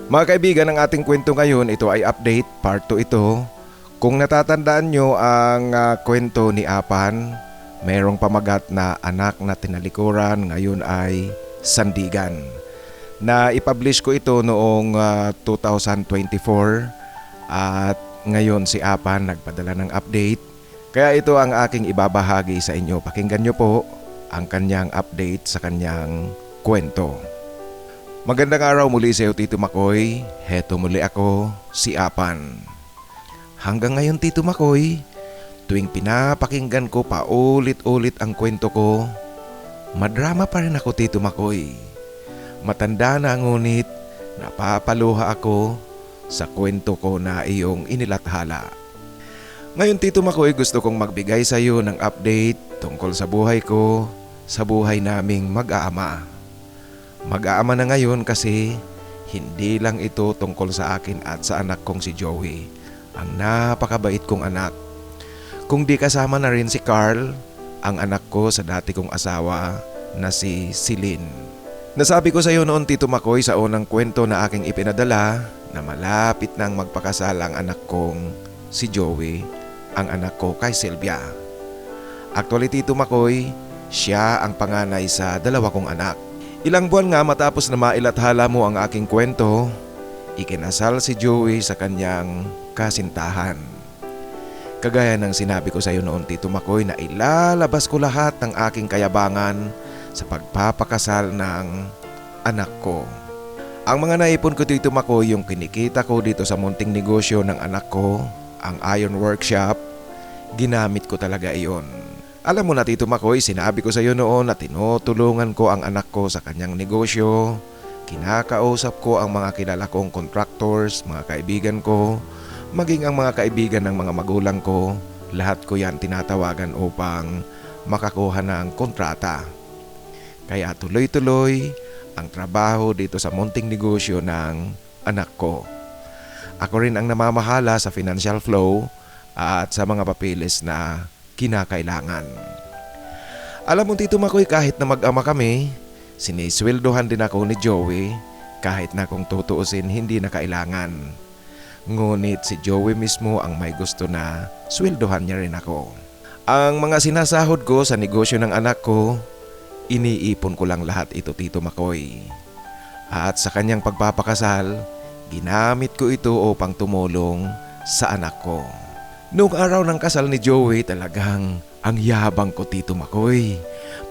Mga kaibigan, ang ating kwento ngayon, ito ay update, part 2 ito. Kung natatandaan nyo ang kwento ni Apan, mayroong pamagat na anak na tinalikuran, ngayon ay sandigan. Na ipublish ko ito noong 2024 at ngayon si Apan nagpadala ng update. Kaya ito ang aking ibabahagi sa inyo. Pakinggan nyo po ang kanyang update sa kanyang kwento. Magandang araw muli sa iyo, Tito Makoy. Heto muli ako, si Apan. Hanggang ngayon, Tito Makoy, tuwing pinapakinggan ko paulit-ulit ang kwento ko, madrama pa rin ako, Tito Makoy. Matanda na ngunit napapaluha ako sa kwento ko na iyong inilathala. Ngayon, Tito Makoy, gusto kong magbigay sa iyo ng update tungkol sa buhay ko, sa buhay naming mag-aama. Mag-aama na ngayon kasi hindi lang ito tungkol sa akin at sa anak kong si Joey, ang napakabait kong anak. Kung di kasama na rin si Carl, ang anak ko sa dati kong asawa na si Celine. Nasabi ko sa iyo noon, Tito Makoy, sa unang kwento na aking ipinadala na malapit nang magpakasal ang anak kong si Joey, ang anak ko kay Sylvia. Actually, Tito Makoy, siya ang panganay sa dalawa kong anak. Ilang buwan nga matapos na mailathala mo ang aking kwento, ikinasal si Joey sa kanyang kasintahan. Kagaya ng sinabi ko sa iyo noon, Tito Makoy, na ilalabas ko lahat ng aking kayabangan sa pagpapakasal ng anak ko. Ang mga naipon ko, Tito Makoy, yung kinikita ko dito sa munting negosyo ng anak ko, ang iron workshop, ginamit ko talaga iyon. Alam mo na, Tito Makoy, sinabi ko sa iyo noon na tinutulungan ko ang anak ko sa kanyang negosyo. Kinakausap ko ang mga kilala kong contractors, mga kaibigan ko, maging ang mga kaibigan ng mga magulang ko. Lahat ko yan tinatawagan upang makakuha ng kontrata. Kaya tuloy-tuloy ang trabaho dito sa munting negosyo ng anak ko. Ako rin ang namamahala sa financial flow at sa mga papeles na kinakailangan. Alam mo, Tito Makoy, kahit na mag-ama kami, sinisweldohan din ako ni Joey. Kahit na kung tutuusin, hindi na kailangan. Ngunit si Joey mismo ang may gusto na sweldohan niya rin ako. Ang mga sinasahod ko sa negosyo ng anak ko, iniipon ko lang lahat ito, Tito Makoy. At sa kanyang pagpapakasal, ginamit ko ito upang tumulong sa anak ko. Noong araw ng kasal ni Joey, talagang ang yabang ko, Tito Makoy.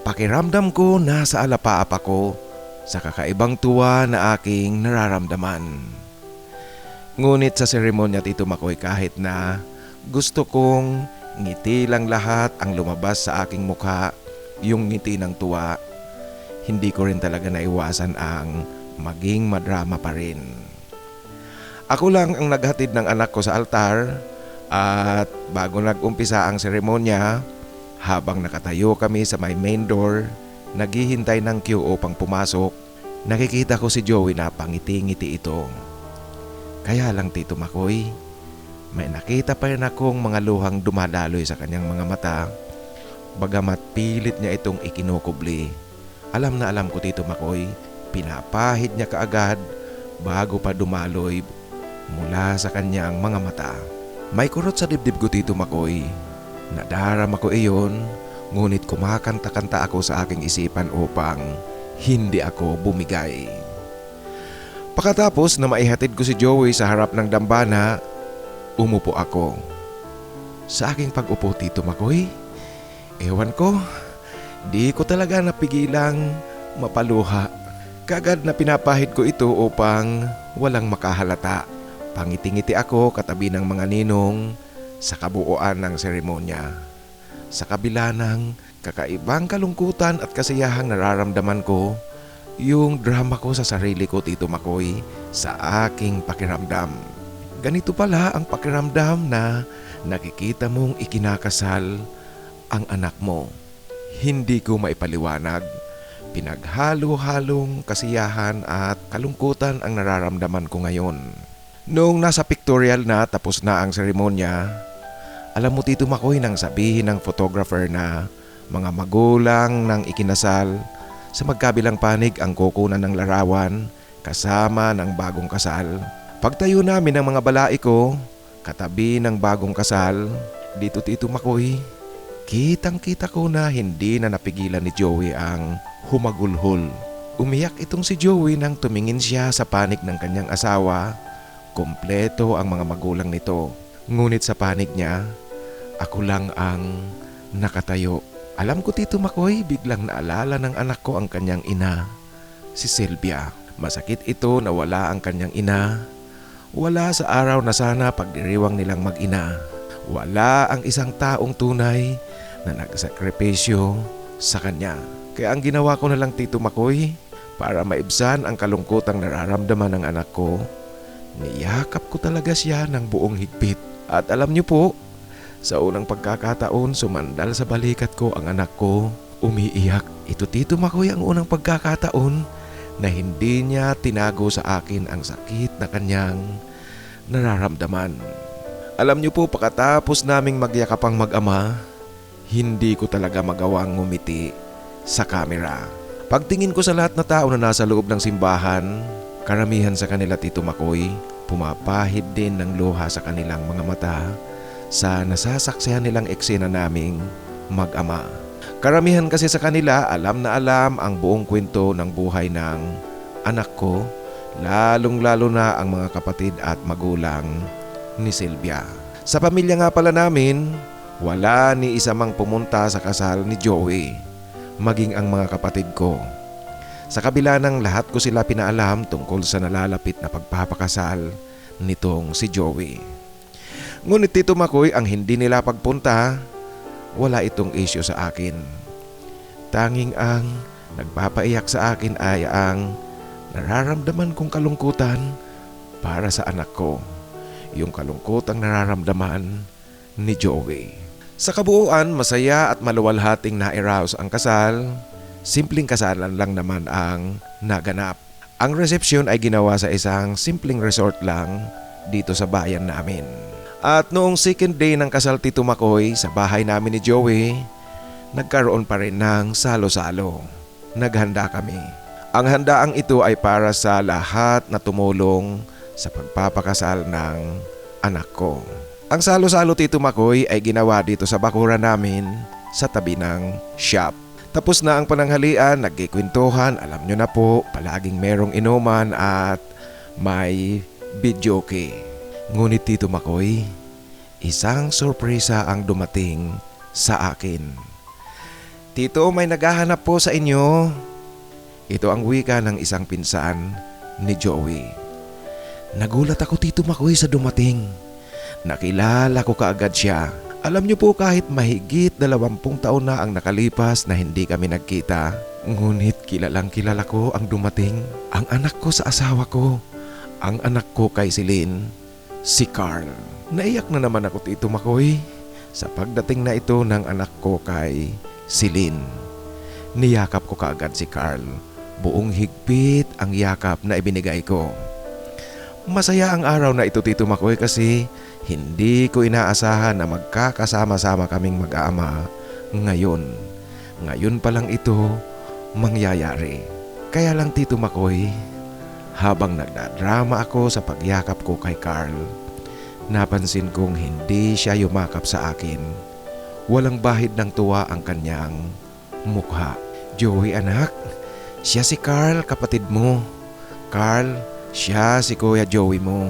Pakiramdam ko nasa alapaap ako sa kakaibang tuwa na aking nararamdaman. Ngunit sa seremonya, Tito Makoy, kahit na gusto kong ngiti lang lahat ang lumabas sa aking mukha, yung ngiti ng tuwa, hindi ko rin talaga naiwasan ang maging madrama pa rin. Ako lang ang naghatid ng anak ko sa altar. At bago nag-umpisa ang seremonya, habang nakatayo kami sa may main door, naghihintay ng queue upang pumasok, nakikita ko si Joey na pangiti-ngiti ito. Kaya lang, Tito Makoy, may nakita pa rin akong mga luhang dumadaloy sa kanyang mga mata, bagamat pilit niya itong ikinukubli. Alam na alam ko, Tito Makoy, pinapahid niya kaagad bago pa dumaloy mula sa kanyang mga mata. May kurot sa dibdib ko, Tito Makoy. Nadarama ko iyon, ngunit kumakanta-kanta ako sa aking isipan upang hindi ako bumigay. Pagkatapos na maihatid ko si Joey sa harap ng dambana, umupo ako. Sa aking pag-upo, Tito Makoy, ewan ko, di ko talaga napigilang mapaluha. Kaagad na pinapahid ko ito upang walang makahalata. Pangiti-ngiti ako katabi ng mga ninong sa kabuuan ng seremonya. Sa kabila ng kakaibang kalungkutan at kasiyahang nararamdaman ko, yung drama ko sa sarili ko, Tito Makoy, sa aking pakiramdam. Ganito pala ang pakiramdam na nakikita mong ikinakasal ang anak mo. Hindi ko maipaliwanag. Pinaghalo-halong kasiyahan at kalungkutan ang nararamdaman ko ngayon. Noong nasa pictorial na tapos na ang seremonya, alam mo, Tito Makoy, nang sabihin ng photographer na mga magulang ng ikinasal, sa magkabilang panig ang kukunan ng larawan, kasama ng bagong kasal. Pagtayo namin ng mga balai ko, katabi ng bagong kasal, dito Tito Makoy, kitang-kita ko na hindi na napigilan ni Joey ang humagulhol. Umiyak itong si Joey nang tumingin siya sa panig ng kanyang asawa. Kompleto ang mga magulang nito. Ngunit sa panig niya, ako lang ang nakatayo. Alam ko Tito Makoy, biglang naalala ng anak ko ang kanyang ina, si Sylvia. Masakit ito na wala ang kanyang ina. Wala sa araw na sana pagdiriwang nilang mag-ina. Wala ang isang taong tunay na nagsakripisyo sa kanya. Kaya ang ginawa ko na lang Tito Makoy, para maibsan ang kalungkutang nararamdaman ng anak ko, niyakap ko talaga siya ng buong higpit. At alam niyo po, sa unang pagkakataon sumandal sa balikat ko ang anak ko, umiiyak. Ito Tito Makoy ang unang pagkakataon na hindi niya tinago sa akin ang sakit na kanyang nararamdaman. Alam niyo po, pagkatapos naming magyakapang mag-ama, hindi ko talaga magawang ngumiti sa kamera. Pagtingin ko sa lahat na tao na nasa loob ng simbahan, karamihan sa kanila Tito Makoy, pumapahid din ng luha sa kanilang mga mata sa nasasaksihan nilang eksena naming mag-ama. Karamihan kasi sa kanila alam na alam ang buong kwento ng buhay ng anak ko, lalong-lalo na ang mga kapatid at magulang ni Sylvia. Sa pamilya nga pala namin, wala ni isa mang pumunta sa kasal ni Joey, maging ang mga kapatid ko. Sa kabila ng lahat ko sila pinaalam tungkol sa nalalapit na pagpapakasal nitong si Joey. Ngunit Tito Makoy, ang hindi nila pagpunta, wala itong issue sa akin. Tanging ang nagpapaiyak sa akin ay ang nararamdaman kong kalungkutan para sa anak ko. Yung kalungkutang nararamdaman ni Joey. Sa kabuuan, masaya at maluwalhating nairaos ang kasal. Simpleng kasalan lang naman ang naganap. Ang resepsyon ay ginawa sa isang simpleng resort lang dito sa bayan namin. At noong second day ng kasal Tito Makoy, sa bahay namin ni Joey, nagkaroon pa rin ng salo-salo. Naghanda kami. Ang handaang ito ay para sa lahat na tumulong sa pagpapakasal ng anak ko. Ang salo-salo Tito Makoy ay ginawa dito sa bakuran namin sa tabi ng shop. Tapos na ang pananghalian, nagkikwentuhan, alam nyo na po, palaging merong inuman at may videoke. Ngunit Tito Makoy, isang sorpresa ang dumating sa akin. Tito, may naghahanap po sa inyo. Ito ang wika ng isang pinsan ni Joey. Nagulat ako Tito Makoy sa dumating. Nakilala ko kaagad siya. Alam niyo po, kahit mahigit 20 taon na ang nakalipas na hindi kami nagkita, ngunit kilalang kilala ko ang dumating. Ang anak ko sa asawa ko. Ang anak ko kay Celine, si Carl. Naiyak na naman ako Tito Makoy sa pagdating na ito ng anak ko kay Celine. Niyakap ko kaagad si Carl. Buong higpit ang yakap na ibinigay ko. Masaya ang araw na ito Tito Makoy kasi hindi ko inaasahan na magkakasama-sama kaming mag-aama ngayon. Ngayon pa lang ito mangyayari. Kaya lang Tito Makoy, habang nagdadrama ako sa pagyakap ko kay Carl, napansin kong hindi siya yumakap sa akin. Walang bahid ng tuwa ang kanyang mukha. Joey anak, siya si Carl, kapatid mo. Carl, siya si Kuya Joey mo.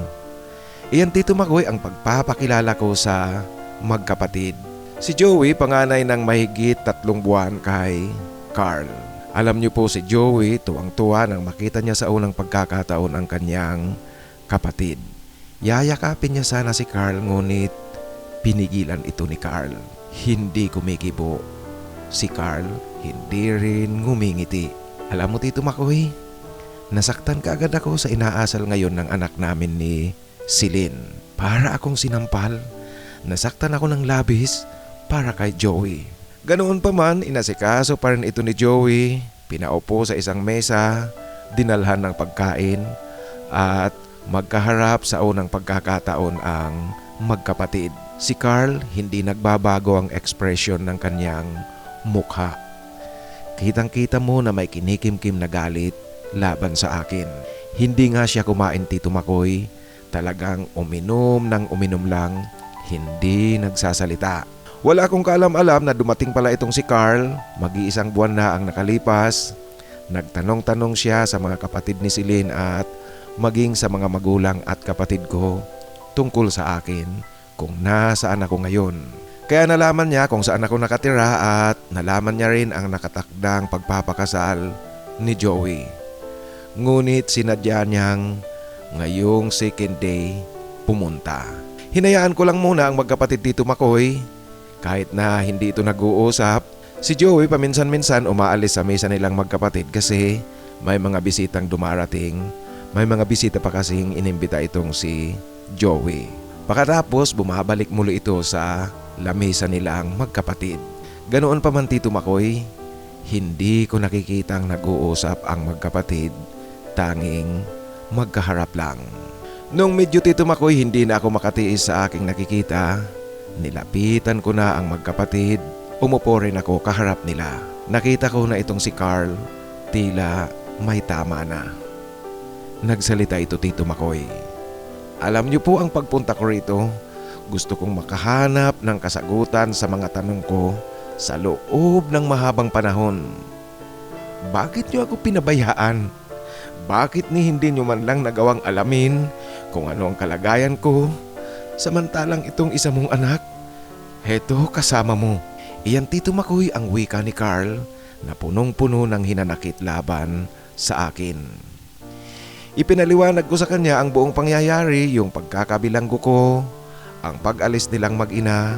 Iyan Tito Makoy ang pagpapakilala ko sa magkapatid. Si Joey panganay ng mahigit 3 buwan kay Carl. Alam niyo po si Joey tuwang-tuwa nang makita niya sa unang pagkakataon ang kanyang kapatid. Yayakapin niya sana si Carl ngunit pinigilan ito ni Carl. Hindi kumikibo. Si Carl hindi rin ngumingiti. Alam mo Tito Makoy, nasaktan kaagad ako sa inaasal ngayon ng anak namin ni Celine. Para akong sinampal. Nasaktan ako ng labis para kay Joey. Ganoon pa man, inasikaso pa rin ito ni Joey. Pinaupo sa isang mesa, dinalhan ng pagkain at magkaharap sa unang pagkakataon ang magkapatid. Si Carl, hindi nagbabago ang ekspresyon ng kanyang mukha. Kitang-kita mo na may kinikimkim na galit laban sa akin. Hindi nga siya kumain, Tito Makoy. Talagang uminom ng uminom lang, hindi nagsasalita. Wala akong kaalam-alam na dumating pala itong si Carl. Mag-iisang buwan na ang nakalipas. Nagtanong-tanong siya sa mga kapatid ni Celine at maging sa mga magulang at kapatid ko tungkol sa akin kung nasaan ako ngayon. Kaya nalaman niya kung saan ako nakatira at nalaman niya rin ang nakatakdang pagpapakasal ni Joey. Ngunit sinadya niyang ngayong second day pumunta. Hinayaan ko lang muna ang magkapatid Tito Makoy. Kahit na hindi ito nag-uusap, si Joey paminsan-minsan umaalis sa mesa nilang magkapatid kasi may mga bisitang dumarating. May mga bisita pa kasing inimbita itong si Joey. Pagkatapos bumabalik muli ito sa lamesa nilang magkapatid. Ganoon pa man Tito Makoy, hindi ko nakikitang nag-uusap ang magkapatid, tanging magkaharap lang. Nung medyo Tito Makoy hindi na ako makatiis sa aking nakikita, nilapitan ko na ang magkapatid, umupo rin ako kaharap nila. Nakita ko na itong si Carl, tila may tama na. Nagsalita ito Tito Makoy. Alam niyo po ang pagpunta ko rito, gusto kong makahanap ng kasagutan sa mga tanong ko sa loob ng mahabang panahon. Bakit niyo ako pinabayaan? Bakit hindi niyo man lang nagawang alamin kung ano ang kalagayan ko? Samantalang itong isa mong anak, heto kasama mo. Iyan Tito Makoy ang wika ni Carl na punong-puno ng hinanakit laban sa akin. Ipinaliwanag ko sa kanya ang buong pangyayari, yung pagkakabilanggo ko, ang pag-alis nilang mag-ina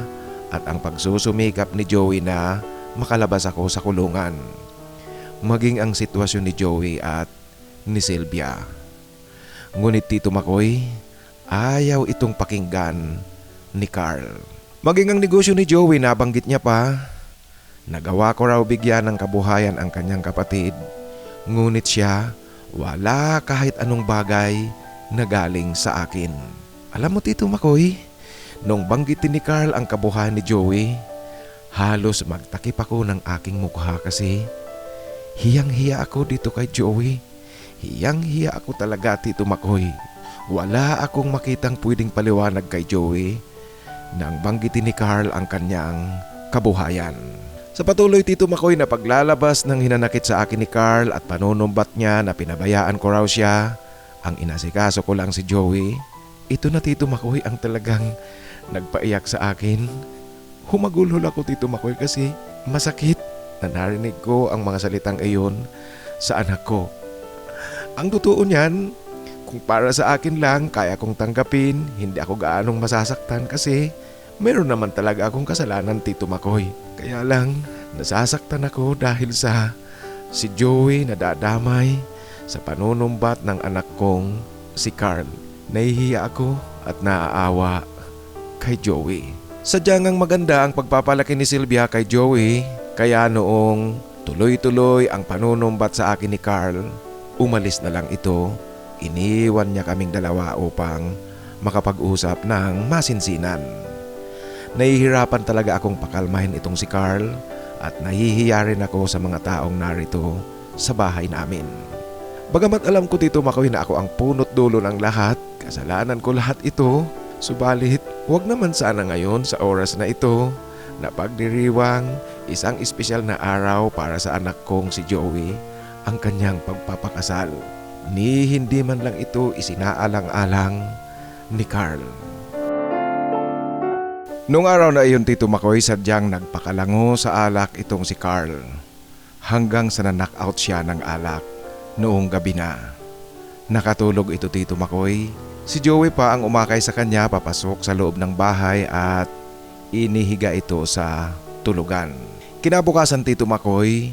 at ang pagsusumikap ni Joey na makalabas ako sa kulungan. Maging ang sitwasyon ni Joey at ni Sylvia. Ngunit Tito Makoy, ayaw itong pakinggan ni Carl. Maging ang negosyo ni Joey, nabanggit niya pa. Nagawa ko raw bigyan ng kabuhayan ang kanyang kapatid. Ngunit siya, wala kahit anong bagay na galing sa akin. Alam mo Tito Makoy, nung banggitin ni Carl ang kabuhayan ni Joey, halos magtakip ako ng aking mukha kasi hiyang-hiya ako dito kay Joey. Hiyang-hiya ako talaga Tito Makoy. Wala akong makitang pwedeng paliwanag kay Joey nang banggitin ni Carl ang kanyang kabuhayan. Sa patuloy Tito Makoy na paglalabas ng hinanakit sa akin ni Carl at panunumbat niya na pinabayaan ko raw siya, ang inasikaso ko lang si Joey. Ito na Tito Makoy ang talagang nagpaiyak sa akin. Humagulhol ako Tito Makoy kasi masakit na narinig ko ang mga salitang iyon sa anak ko. Ang totoo niyan, kung para sa akin lang kaya kong tanggapin, hindi ako gaanong masasaktan kasi meron naman talaga akong kasalanan Tito Makoy. Kaya lang nasasaktan ako dahil sa si Joey na dadamay sa panunumbat ng anak kong si Carl. Nahihiya ako at naaawa kay Joey. Sadyang ang maganda ang pagpapalaki ni Sylvia kay Joey, kaya noong tuloy-tuloy ang panunumbat sa akin ni Carl, umalis na lang ito. Iniwan niya kaming dalawa upang makapag-usap ng masinsinan. Nahihirapan talaga akong pakalmahin itong si Carl at nahihiya rin ako sa mga taong narito sa bahay namin. Bagamat alam ko Tito Makoy na ako ang punot dulo ng lahat, kasalanan ko lahat ito, subalit wag naman sana ngayon sa oras na ito na pagdiriwang isang espesyal na araw para sa anak kong si Joey, ang kanyang pagpapakasal. Ni hindi man lang ito isinaalang-alang ni Carl. Nung araw na iyon Tito Makoy, sadyang nagpakalango sa alak itong si Carl hanggang sa na-knock-out siya ng alak noong gabi na. Nakatulog ito Tito Makoy. Si Joey pa ang umakay sa kanya papasok sa loob ng bahay at inihiga ito sa tulugan. Kinabukasan Tito Makoy,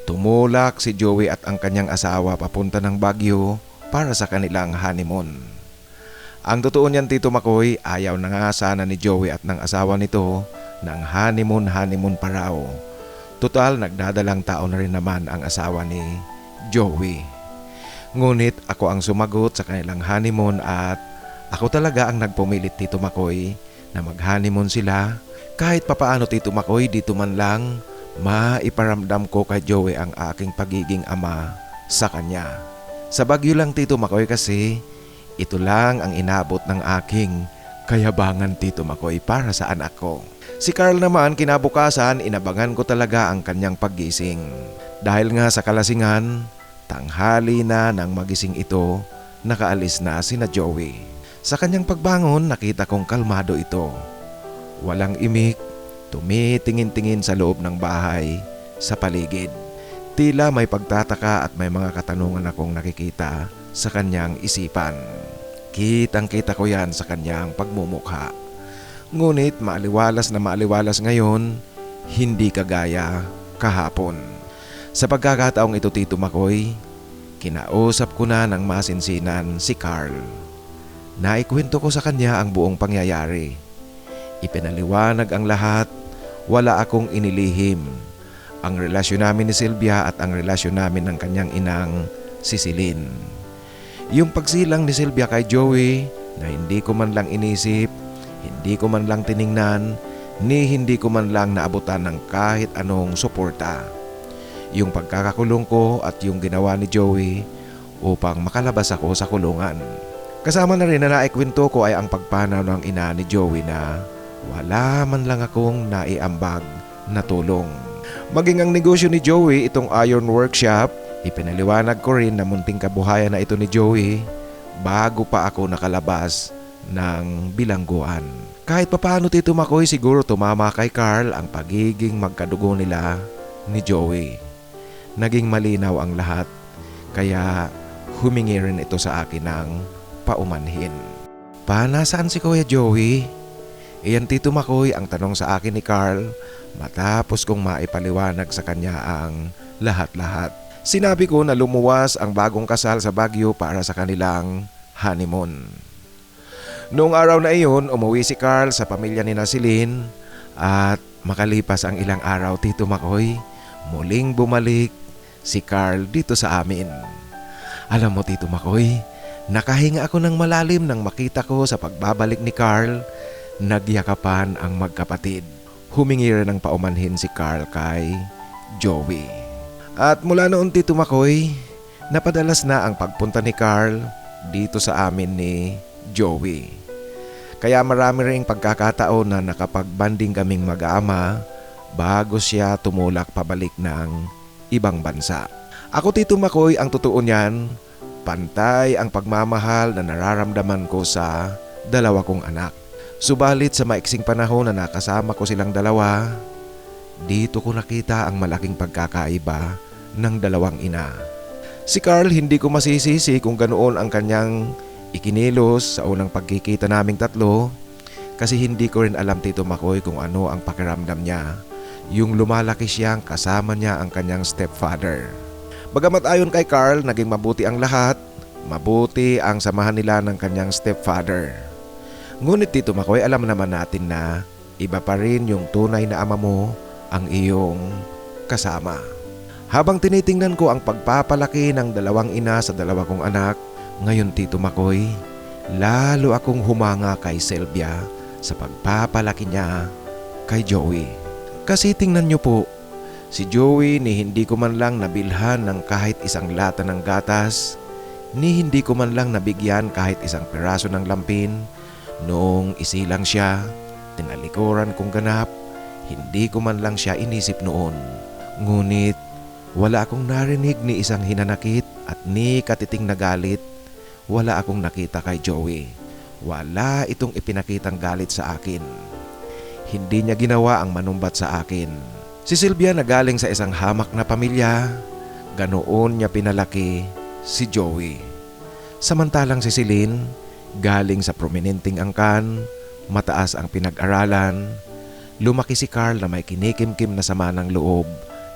tumulak si Joey at ang kanyang asawa papunta ng Baguio para sa kanilang honeymoon. Ang totoo niyan Tito Makoy, ayaw na nga sana ni Joey at ng asawa nito ng honeymoon pa raw. Total nagdadalang tao na rin naman ang asawa ni Joey. Ngunit ako ang sumagot sa kanilang honeymoon at ako talaga ang nagpumilit Tito Makoy na mag-honeymoon sila. Kahit papaano Tito Makoy, dito man lang maiparamdam ko kay Joey ang aking pagiging ama sa kanya. Sa Baguio lang Tito Makoy kasi ito lang ang inabot ng aking kayabangan Tito Makoy para sa anak ko. Si Carl naman kinabukasan inabangan ko talaga ang kanyang paggising. Dahil nga sa kalasingan, tanghali na nang magising ito, nakaalis na sina Joey. Sa kanyang pagbangon nakita kong kalmado ito. Walang imik, tumitingin-tingin sa loob ng bahay, sa paligid. Tila may pagtataka at may mga katanungan akong nakikita sa kanyang isipan. Kitang-kita ko yan sa kanyang pagmumukha. Ngunit maaliwalas na maaliwalas ngayon, hindi kagaya kahapon. Sa pagkakataong ito Tito Makoy, kinausap ko na ng masinsinan si Carl. Naikwento ko sa kanya ang buong pangyayari. Ipinaliwanag ang lahat, wala akong inilihim. Ang relasyon namin ni Sylvia at ang relasyon namin ng kanyang inang si Celine. Yung pagsilang ni Sylvia kay Joey na hindi ko man lang inisip, hindi ko man lang tiningnan, ni hindi ko man lang naabutan ng kahit anong suporta. Yung pagkakakulong ko at yung ginawa ni Joey upang makalabas ako sa kulungan. Kasama na rin na naikwento ko ay ang pagpanaw ng ina ni Joey na wala man lang akong naiambag na tulong. Maging ang negosyo ni Joey, itong iron workshop, ipinaliwanag ko rin na munting kabuhayan na ito ni Joey bago pa ako nakalabas ng bilangguan. Kahit papaano Tito Makoy, siguro tumama kay Carl ang pagiging magkadugo nila ni Joey. Naging malinaw ang lahat, kaya humingi rin ito sa akin ng paumanhin. Nasaan si Kuya Joey? Iyan Tito Makoy ang tanong sa akin ni Carl matapos kong maipaliwanag sa kanya ang lahat-lahat. Sinabi ko na lumuwas ang bagong kasal sa Baguio para sa kanilang honeymoon. Noong araw na iyon, umuwi si Carl sa pamilya ni Celine at makalipas ang ilang araw Tito Makoy, muling bumalik si Carl dito sa amin. Alam mo Tito Makoy, nakahinga ako ng malalim nang makita ko sa pagbabalik ni Carl, nagyakapan ang magkapatid. Humingi rin ng paumanhin si Carl kay Joey. At mula noon Tito Makoy, napadalas na ang pagpunta ni Carl dito sa amin ni Joey. Kaya marami ring pagkakataon na nakapagbanding kaming mag-aama bago siya tumulak pabalik ng ibang bansa. Ako Tito Makoy, ang totoo niyan, pantay ang pagmamahal na nararamdaman ko sa dalawa kong anak. Subalit sa maiksing panahon na nakasama ko silang dalawa, dito ko nakita ang malaking pagkakaiba ng dalawang ina. Si Carl hindi ko masisisi kung ganoon ang kanyang ikinilos sa unang pagkikita naming tatlo, kasi hindi ko rin alam Tito Makoy kung ano ang pakiramdam niya yung lumalaki siyang kasama niya ang kanyang stepfather. Bagamat ayon kay Carl naging mabuti ang lahat, mabuti ang samahan nila ng kanyang stepfather. Ngunit Tito Makoy, alam naman natin na iba pa rin yung tunay na ama mo ang iyong kasama. Habang tinitingnan ko ang pagpapalaki ng dalawang ina sa dalawa kong anak, ngayon Tito Makoy, lalo akong humanga kay Sylvia sa pagpapalaki niya kay Joey. Kasi tingnan niyo po, si Joey ni hindi ko man lang nabilhan ng kahit isang lata ng gatas, ni hindi ko man lang nabigyan kahit isang piraso ng lampin. Noong isilang siya, tinalikuran kong ganap, hindi ko man lang siya inisip noon. Ngunit wala akong narinig ni isang hinanakit at ni katiting na galit. Wala akong nakita kay Joey. Wala itong ipinakitang galit sa akin. Hindi niya ginawa ang manumbat sa akin. Si Sylvia na galing sa isang hamak na pamilya, ganoon niya pinalaki si Joey. Samantalang si Celine, galing sa prominenteng angkan, mataas ang pinag-aralan, lumaki si Carl na may kinikimkim na sama ng loob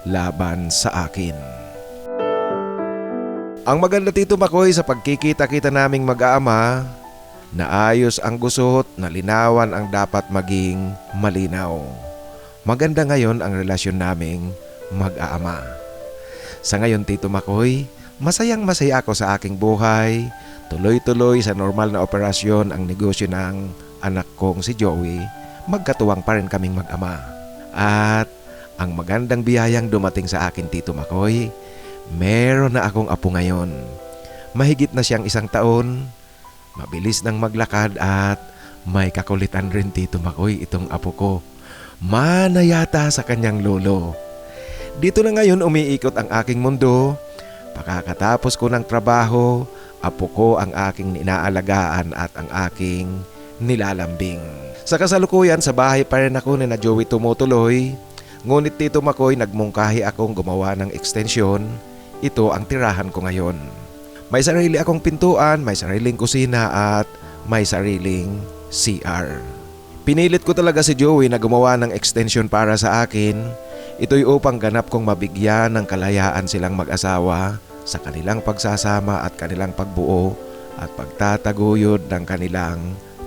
laban sa akin. Ang maganda Tito Makoy sa pagkikita-kita naming mag-aama, naayos ang gusot, nalinawan ang dapat maging malinaw. Maganda ngayon ang relasyon naming mag-aama. Sa ngayon Tito Makoy, masayang masaya ako sa aking buhay. Tuloy-tuloy sa normal na operasyon ang negosyo ng anak kong si Joey, magkatuwang pa rin kaming mag-ama. At ang magandang biyayang dumating sa akin Tito Makoy, meron na akong apo ngayon. Mahigit na siyang 1 taon, mabilis nang maglakad at may kakulitan rin Tito Makoy itong apo ko. Mana yata sa kanyang lolo. Dito na ngayon umiikot ang aking mundo. Pagkatapos ko ng trabaho, apo ko ang aking inaalagaan at ang aking nilalambing. Sa kasalukuyan sa bahay pa rin ako ni na Joey tumutuloy. Ngunit Tito Makoy, nagmungkahi akong gumawa ng ekstensyon. Ito ang tirahan ko ngayon. May sarili akong pintuan, may sariling kusina at may sariling CR. Pinilit ko talaga si Joey na gumawa ng extension para sa akin. Ito'y upang ganap kong mabigyan ng kalayaan silang mag-asawa sa kanilang pagsasama at kanilang pagbuo at pagtataguyod ng kanilang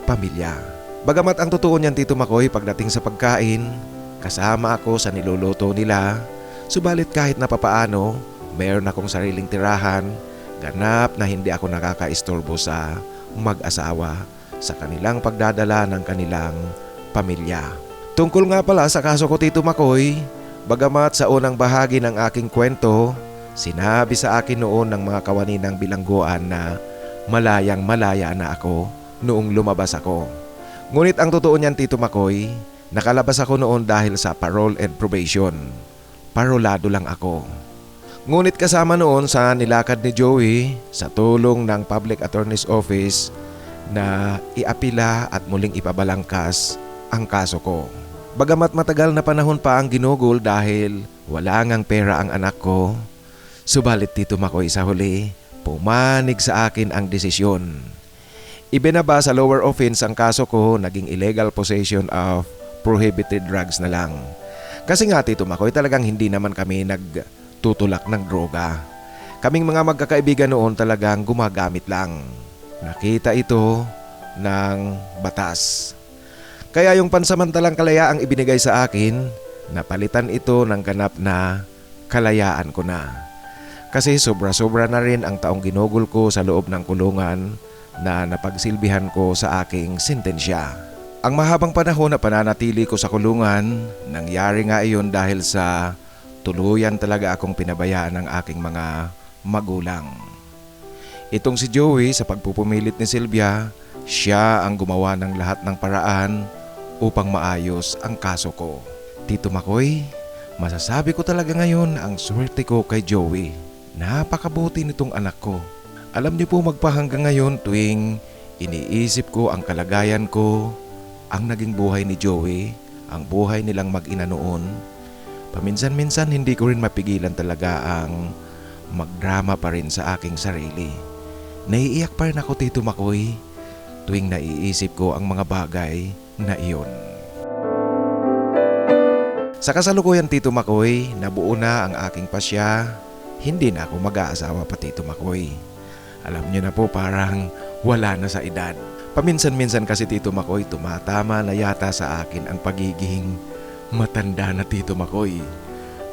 pamilya. Bagamat ang totoo niyan Tito Makoy, pagdating sa pagkain, kasama ako sa niluluto nila. Subalit kahit na papaano, mayroon akong sariling tirahan. Ganap na hindi ako nakakaistorbo sa mag-asawa sa kanilang pagdadala ng kanilang pamilya. Tungkol nga pala sa kaso ko Tito Makoy, bagamat sa unang bahagi ng aking kwento, sinabi sa akin noon ng mga kawaninang bilangguan na malayang malaya na ako noong lumabas ako. Ngunit ang totoo niyan Tito Makoy, nakalabas ako noon dahil sa parole and probation. Parolado lang ako. Ngunit kasama noon sa nilakad ni Joey sa tulong ng Public Attorney's Office na iapila at muling ipabalangkas ang kaso ko. Bagamat matagal na panahon pa ang ginugol dahil wala ngang pera ang anak ko, subalit Tito Makoy sa huli, pumanig sa akin ang desisyon. Ibinaba sa lower offense ang kaso ko, naging illegal possession of prohibited drugs na lang. Kasi nga Tito Makoy, talagang hindi naman kami nagtutulak ng droga. Kaming mga magkakaibigan noon talagang gumagamit lang. Nakita ito ng batas. Kaya yung pansamantalang kalayaang ibinigay sa akin, napalitan ito ng ganap na kalayaan ko na. Kasi sobra-sobra na rin ang taong ginugol ko sa loob ng kulungan na napagsilbihan ko sa aking sentensya. Ang mahabang panahon na pananatili ko sa kulungan, nangyari nga iyon dahil sa tuluyan talaga akong pinabayaan ng aking mga magulang. Itong si Joey, sa pagpupumilit ni Sylvia, siya ang gumawa ng lahat ng paraan upang maayos ang kaso ko. Tito Makoy, masasabi ko talaga ngayon ang swerte ko kay Joey. Napakabuti nitong anak ko. Alam niyo po magpahanggang ngayon tuwing iniisip ko ang kalagayan ko, ang naging buhay ni Joey, ang buhay nilang mag-ina noon. Paminsan-minsan hindi ko rin mapigilan talaga ang magdrama pa rin sa aking sarili. Naiiyak pa rin ako Tito Makoy tuwing naiisip ko ang mga bagay na iyon. Sa kasalukuyan Tito Makoy, nabuo na ang aking pasya. Hindi na ako mag-aasawa pa Tito Makoy. Alam niyo na po, parang wala na sa edad. Paminsan-minsan kasi Tito Makoy, tumatama na yata sa akin ang pagiging matanda na Tito Makoy.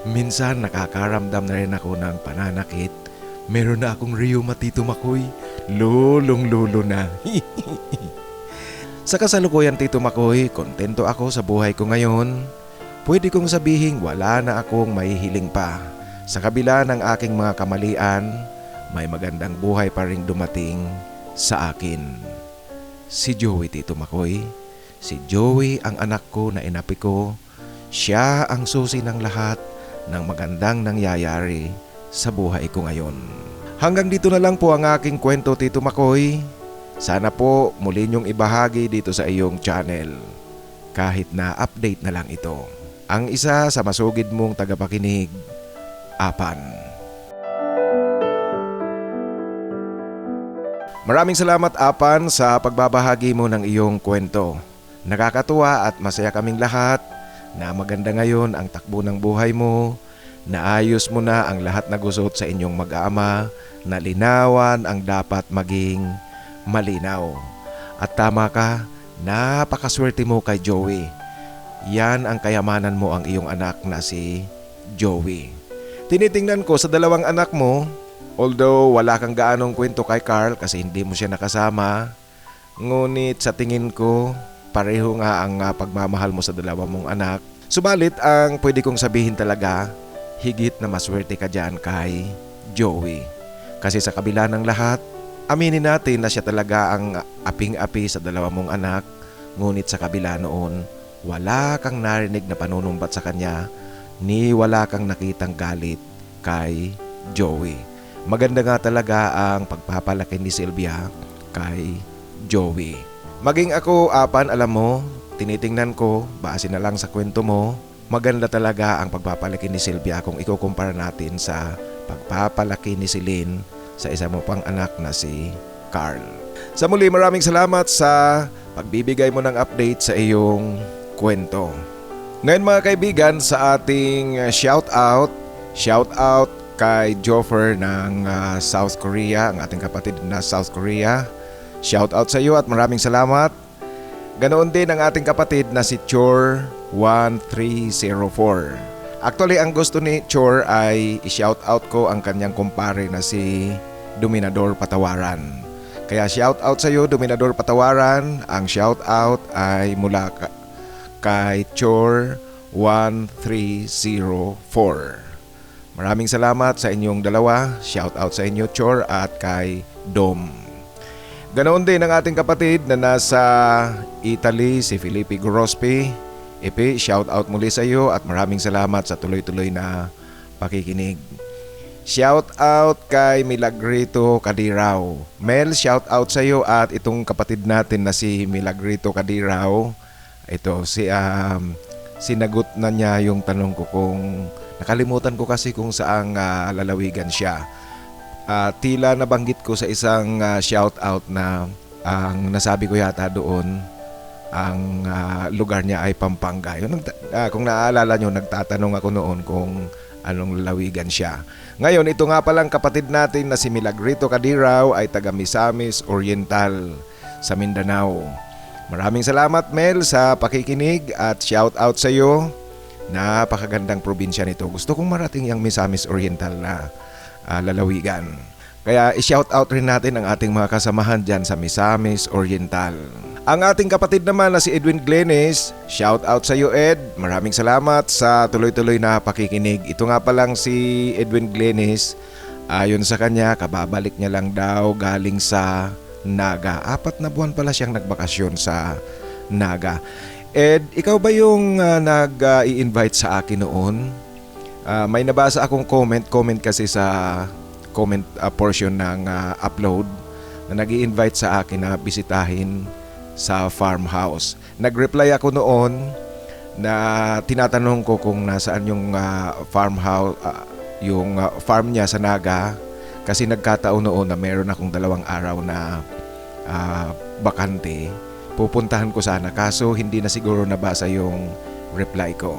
Minsan nakakaramdam na rin ako ng pananakit. Meron na akong rheuma Tito Makoy. Lulong-lulo na. Sa kasalukuyan Tito Makoy, kontento ako sa buhay ko ngayon. Pwede kong sabihin wala na akong mahihiling pa. Sa kabila ng aking mga kamalian, may magandang buhay pa ring dumating sa akin. Si Joey Tito Makoy. Si Joey ang anak ko na inapi ko. Siya ang susi ng lahat ng magandang nangyayari sa buhay ko ngayon. Hanggang dito na lang po ang aking kwento Tito Makoy. Sana po muli niyong ibahagi dito sa iyong channel. Kahit na update na lang ito. Ang isa sa masugid mong tagapakinig, Apan. Maraming salamat Apan sa pagbabahagi mo ng iyong kwento. Nakakatuwa at masaya kaming lahat na maganda ngayon ang takbo ng buhay mo. Naayos mo na ang lahat na gusot sa inyong mag-aama, na linawan ang dapat maging malinaw. At tama ka, napakaswerte mo kay Joey. Yan ang kayamanan mo ang iyong anak na si Joey. Tinitingnan ko sa dalawang anak mo, although wala kang gaanong kwento kay Carl kasi hindi mo siya nakasama, ngunit sa tingin ko, pareho nga ang pagmamahal mo sa dalawa mong anak. Subalit ang pwede kong sabihin talaga, higit na maswerte ka dyan kay Joey. Kasi sa kabila ng lahat, aminin natin na siya talaga ang aping-api sa dalawa mong anak. Ngunit sa kabila noon, wala kang narinig na panunumbat sa kanya, ni wala kang nakitang galit kay Joey. Maganda nga talaga ang pagpapalaki ni Sylvia kay Joey. Maging ako, Apan, alam mo, tinitingnan ko, base na lang sa kwento mo, maganda talaga ang pagpapalaki ni Sylvia kung ikukumpara natin sa pagpapalaki ni Celine sa isa mo pang anak na si Carl. Sa muli, maraming salamat sa pagbibigay mo ng update sa iyong kwento. Ngayon mga kaibigan, sa ating shout out kay Joffer ng South Korea, ang ating kapatid na South Korea. Shout out sa iyo at maraming salamat. Ganoon din ang ating kapatid na si Chor 1304. Actually, ang gusto ni Chor ay i-shout out ko ang kanyang kumpare na si Dominador Patawaran. Kaya shout out sa iyo, Dominador Patawaran. Ang shout out ay mula kay Chor 1304. Maraming salamat sa inyong dalawa. Shout out sa inyo, Chor, at kay Dom. Ganoon din ang ating kapatid na nasa Italy, si Felipe Gorospi. Epe, shout out muli sa iyo at maraming salamat sa tuloy-tuloy na pakikinig. Shout out kay Milagrito Kadirao. Mel, shout out sa iyo at itong kapatid natin na si Milagrito Kadirao. Ito, sinagot na niya yung tanong ko kung nakalimutan ko kasi kung saang lalawigan siya. Tila nabanggit ko sa isang shout out na ang nasabi ko yata doon ang lugar niya ay Pampanga. Kung naaalala nyo, nagtatanong ako noon kung anong lalawigan siya. Ngayon, ito nga palang kapatid natin na si Milagrito Kadirao ay taga Misamis Oriental sa Mindanao. Maraming salamat, Mel, sa pakikinig at shout out sa iyo. Napakagandang probinsya nito. Gusto kong marating yung Misamis Oriental na lalawigan. Kaya i-shout out rin natin ang ating mga kasamahan dyan sa Misamis Oriental. Ang ating kapatid naman na si Edwin Glenis, shout out sa iyo, Ed. Maraming salamat sa tuloy-tuloy na pakikinig. Ito nga pa lang si Edwin Glenis. Ayon sa kanya, kababalik niya lang daw galing sa Naga. 4 na buwan pala siyang nagbakasyon sa Naga. Ed, ikaw ba yung nag-i-invite sa akin noon? May nabasa akong comment kasi sa comment portion ng upload na nag-i-invite sa akin na bisitahin sa farmhouse. Nag-reply ako noon na tinatanong ko kung nasaan yung farmhouse, yung farm niya sa Naga, kasi nagkataon noon na meron akong 2 araw na bakante. Pupuntahan ko sana kaso hindi na siguro nabasa yung reply ko.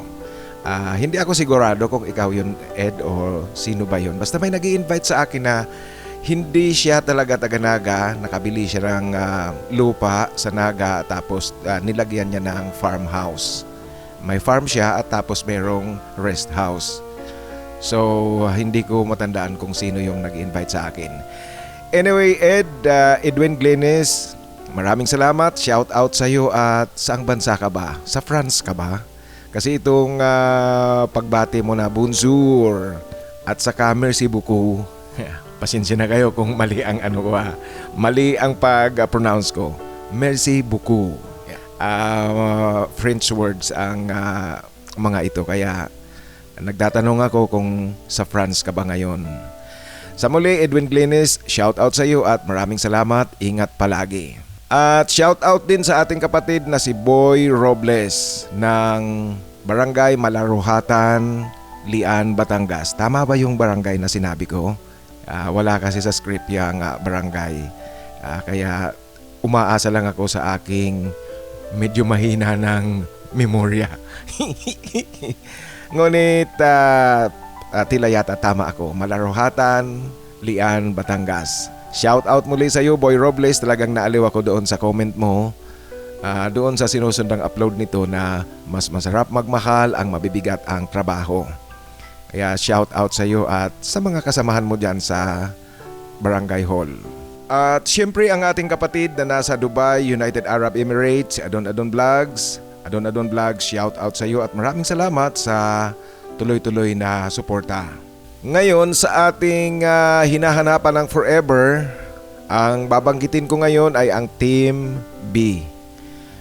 Hindi ako sigurado kung ikaw yun, Ed, o sino ba yun. Basta may nag-i-invite sa akin na hindi siya talaga taga Naga. Nakabili siya ng lupa sa Naga tapos nilagyan niya ng farmhouse. May farm siya at tapos merong rest house. So hindi ko matandaan kung sino yung nag-i-invite sa akin. Anyway, Ed, Edwin Glenis, maraming salamat. Shout out sa iyo. At saang bansa ka ba? Sa France ka ba? Kasi itong pagbati mo na bonjour at saka merci beaucoup. Pasensya na kayo kung mali ang mali ang pag-pronounce ko. Merci beaucoup. French words ang mga ito, kaya nagtatanong ako kung sa France ka ba ngayon. Sa muli, Edwin Glenis, shout out sa iyo at maraming salamat. Ingat palagi. At shout out din sa ating kapatid na si Boy Robles ng Barangay Malaruhatan, Lian, Batangas. Tama ba yung barangay na sinabi ko? Wala kasi sa script yung barangay. Kaya umaasa lang ako sa aking medyo mahina ng memorya. Ngunit tila yata tama ako. Malaruhatan, Lian, Batangas. Shout out muli sa iyo, Boy Robles. Talagang naaliw ako doon sa comment mo. Doon sa sinusundang upload nito na mas masarap magmahal ang mabibigat ang trabaho. Kaya shout out sa iyo at sa mga kasamahan mo dyan sa Barangay Hall. At syempre ang ating kapatid na nasa Dubai, United Arab Emirates, Adon Adon Vlogs. Adon Adon Vlogs, shout out sa iyo at maraming salamat sa tuloy-tuloy na suporta. Ngayon sa ating hinahanapan ng forever, ang babanggitin ko ngayon ay ang Team B.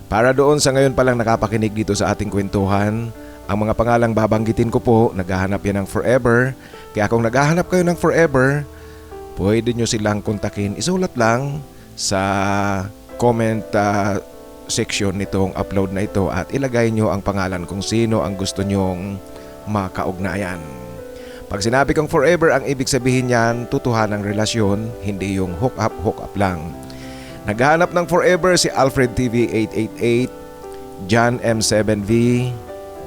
Para doon sa ngayon palang nakapakinig dito sa ating kwentuhan, ang mga pangalang babanggitin ko po, naghahanap yan ng forever. Kaya kung naghahanap kayo ng forever, pwede nyo silang kontakin. Isulat lang sa comment section nitong upload na ito at ilagay nyo ang pangalan kung sino ang gusto nyong makaugnayan. Pag sinabi kong forever, ang ibig sabihin niyan, tutuhanang relasyon, hindi yung hook up lang. Naghahanap ng forever si Alfred TV 888, John M7V,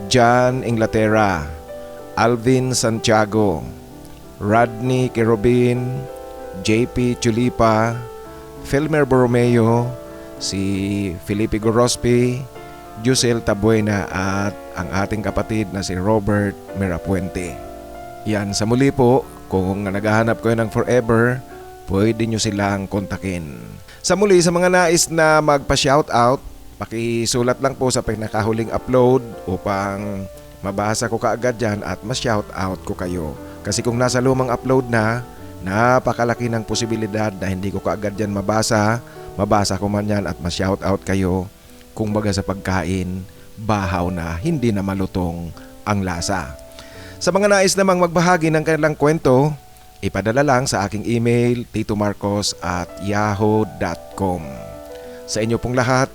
John Inglaterra, Alvin Santiago, Rodney Kerubin, JP Chulipa, Filmer Borromeo, si Felipe Gorospe, Jusel Tabuena at ang ating kapatid na si Robert Mirapuente. Yan, sa muli po, kung naghahanap kayo ng forever, pwede nyo silang kontakin. Sa muli, sa mga nais na magpa-shoutout, pakisulat lang po sa pinakahuling upload upang mabasa ko kaagad dyan at ma-shoutout ko kayo. Kasi kung nasa lumang upload na, napakalaki ng posibilidad na hindi ko kaagad dyan mabasa ko man yan at ma-shoutout kayo. Kung baga sa pagkain, bahaw na, hindi na malutong ang lasa. Sa mga nais namang magbahagi ng kanilang kwento, ipadala lang sa aking email titomarcos@yahoo.com. Sa inyo pong lahat,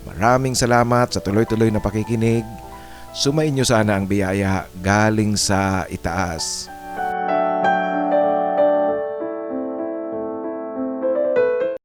maraming salamat sa tuloy-tuloy na pakikinig. Sumainyo sana ang biyaya galing sa itaas.